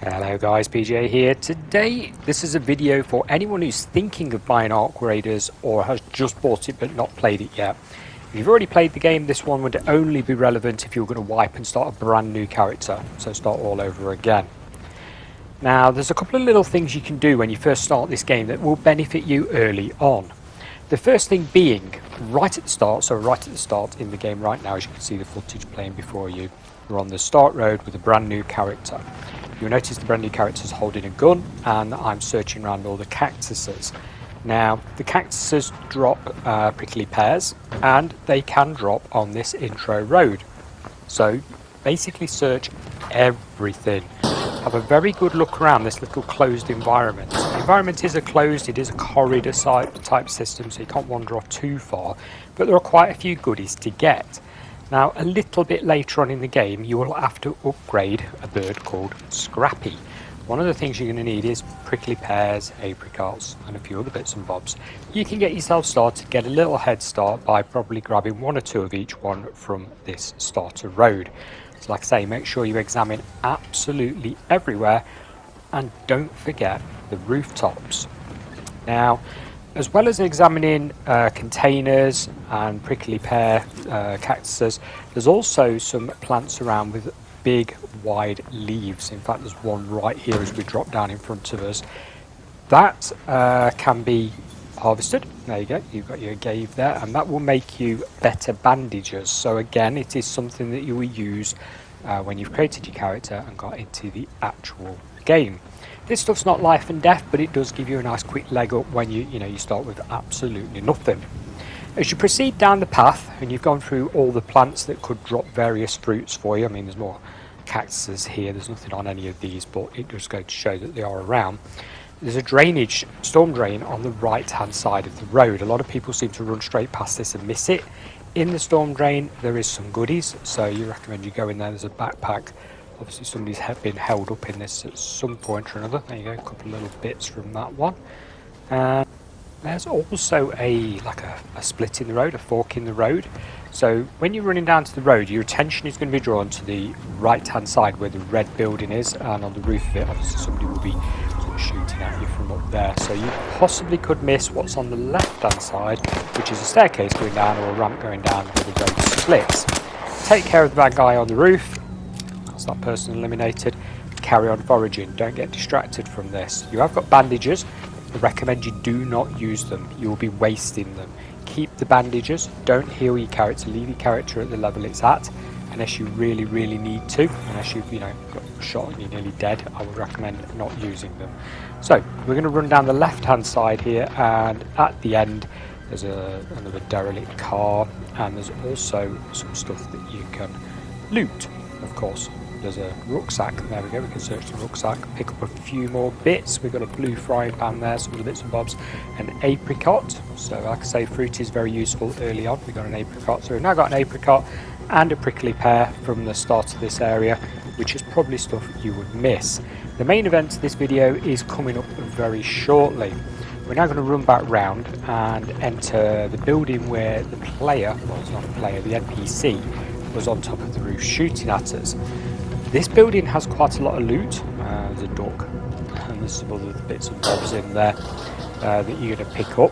Hello guys, PJ here. Today this is a video for anyone who's thinking of buying Ark Raiders or has just bought it but not played it yet. If you've already played the game, this one would only be relevant if you're going to wipe and start a brand new character, so start all over again. Now there's a couple of little things you can do when you first start this game that will benefit you early on. The first thing being, right at the start in the game right now, as you can see the footage playing before you, we're on the start road with a brand new character. You'll notice the brand new character is holding a gun and I'm searching around all the cactuses. Now the cactuses drop prickly pears and they can drop on this intro road. So basically search everything. Have a very good look around this little closed environment. The environment is it is a corridor type system, so you can't wander off too far, but there are quite a few goodies to get. Now a little bit later on in the game you will have to upgrade a bird called Scrappy. One of the things you're going to need is prickly pears, apricots and a few other bits and bobs. You can get yourself started, get a little head start by probably grabbing one or two of each one from this starter road. So like I say, make sure you examine absolutely everywhere and don't forget the rooftops. Now as well as examining containers and prickly pear cactuses, there's also some plants around with big wide leaves. In fact there's one right here as we drop down in front of us. That can be harvested. There you go, you've got your glaive there, and that will make you better bandages. So again, it is something that you will use when you've created your character and got into the actual game. This stuff's not life and death, but it does give you a nice quick leg up when you start with absolutely nothing. As you proceed down the path and you've gone through all the plants that could drop various fruits for you, I mean there's more cactuses here, there's nothing on any of these, but it just goes to show that they are around. There's a storm drain on the right hand side of the road. A lot of people seem to run straight past this and miss it. In the storm drain there is some goodies, so you recommend you go in there. There's a backpack. Obviously somebody's been held up in this at some point or another. There you go, a couple of little bits from that one. There's also a split in the road, a fork in the road. So when you're running down to the road, your attention is going to be drawn to the right hand side where the red building is, and on the roof of it obviously somebody will be sort of shooting at you from up there. So you possibly could miss what's on the left hand side, which is a staircase going down or a ramp going down where the road splits. Take care of the bad guy on the roof. That's that person eliminated. Carry on foraging, don't get distracted from this. You have got bandages. I recommend you do not use them, you will be wasting them. Keep the bandages, don't heal your character, leave your character at the level it's at unless you really need to. Unless you've got shot and you're nearly dead, I would recommend not using them. So we're going to run down the left hand side here, and at the end there's another derelict car, and there's also some stuff that you can loot. Of course there's a rucksack, there we go, we can search the rucksack, pick up a few more bits. We've got a blue frying pan there, some of the bits and bobs, an apricot. So like I say, fruit is very useful early on. We've got an apricot, so we've now got an apricot and a prickly pear from the start of this area, which is probably stuff you would miss. The main event of this video is coming up very shortly. We're now going to run back round and enter the building where the player, well it's not a player, the NPC was on top of the roof shooting at us. This building has quite a lot of loot. There's a duck and there's some other bits and bobs in there that you're going to pick up.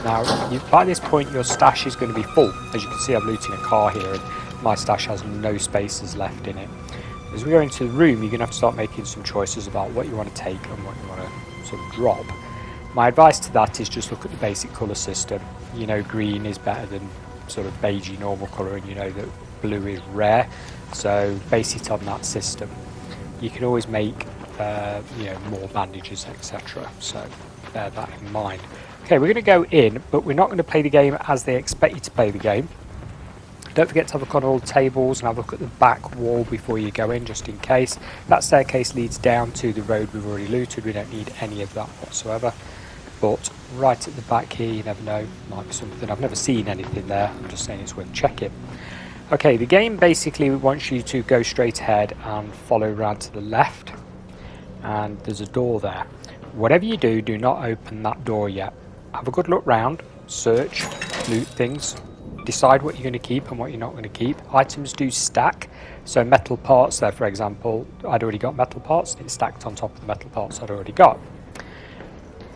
Now by this point your stash is going to be full. As you can see, I'm looting a car here and my stash has no spaces left in it. As we go into the room, you're going to have to start making some choices about what you want to take and what you want to sort of drop. My advice to that is just look at the basic colour system. You know green is better than sort of beigey normal colour, and you know that blue is rare, so base it on that system. You can always make more bandages, etc., so bear that in mind. Okay, we're going to go in, but we're not going to play the game as they expect you to play the game. Don't forget to have a look on all the tables and have a look at the back wall before you go in, just in case. That staircase leads down to the road we've already looted. We don't need any of that whatsoever. But right at the back here, you never know, might be something. I've never seen anything there, I'm just saying it's worth checking. Okay, the game basically wants you to go straight ahead and follow around to the left, and there's a door there. Whatever you do not open that door yet. Have a good look round, search, loot things, decide what you're going to keep and what you're not going to keep. Items do stack, so metal parts there, for example, I'd already got metal parts, and it stacked on top of the metal parts I'd already got.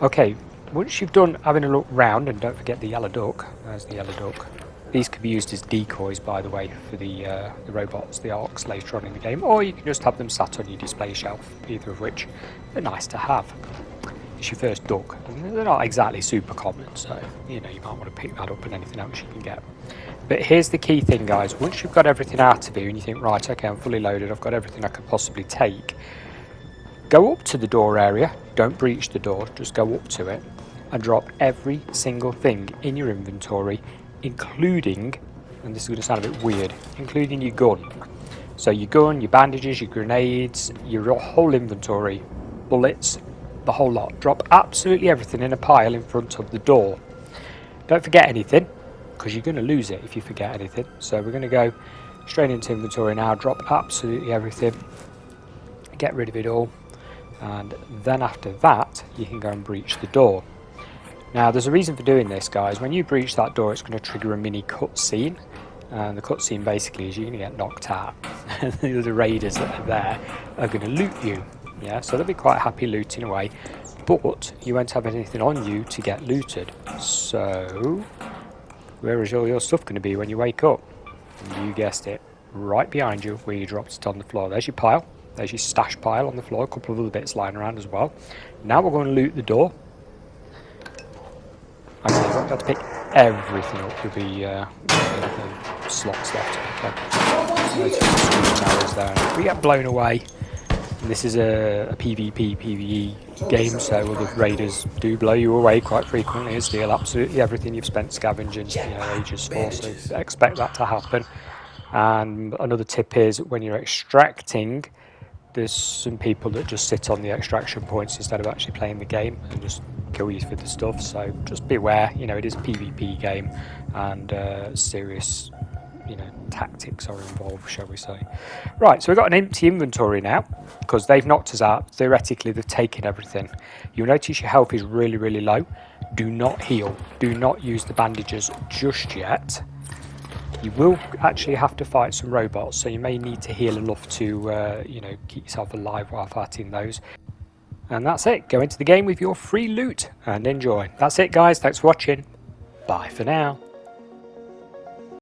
Okay, once you've done having a look round, and don't forget the yellow duck, there's the yellow duck. These could be used as decoys, by the way, for the robots, the arcs later on in the game, or you can just have them sat on your display shelf, either of which are nice to have. It's your first duck, and they're not exactly super common, so you know you might want to pick that up and anything else you can get. But here's the key thing, guys. Once you've got everything out of here and you think, right, okay, I'm fully loaded, I've got everything I could possibly take, go up to the door area, don't breach the door, just go up to it and drop every single thing in your inventory, including, and this is going to sound a bit weird, including your gun. So your gun, your bandages, your grenades, your whole inventory, bullets, the whole lot. Drop absolutely everything in a pile in front of the door. Don't forget anything, because you're going to lose it if you forget anything. So we're going to go straight into inventory now, drop absolutely everything, get rid of it all, and then after that you can go and breach the door. Now there's a reason for doing this, guys. When you breach that door, it's going to trigger a mini cutscene, and the cutscene basically is you're going to get knocked out. The other raiders that are there are going to loot you. Yeah, so they'll be quite happy looting away, but you won't have anything on you to get looted. So where is all your stuff going to be when you wake up? You guessed it, right behind you where you dropped it on the floor. There's your pile, there's your stash pile on the floor, a couple of other bits lying around as well. Now we're going to loot the door. And you won't be able to pick everything up. There'll be slots left. Okay. There. If we get blown away, and this is a PvP, PvE game, so other raiders do blow you away quite frequently and steal absolutely everything you've spent scavenging ages for, so expect that to happen. And another tip is when you're extracting, there's some people that just sit on the extraction points instead of actually playing the game and just kill you for the stuff, so just beware. It is a PvP game, and serious tactics are involved, shall we say. Right, so we've got an empty inventory now because they've knocked us out. Theoretically, they've taken everything. You'll notice your health is really, really low. Do not heal. Do not use the bandages just yet. You will actually have to fight some robots, so you may need to heal enough to keep yourself alive while fighting those. And that's it. Go into the game with your free loot and enjoy. That's it, guys. Thanks for watching. Bye for now.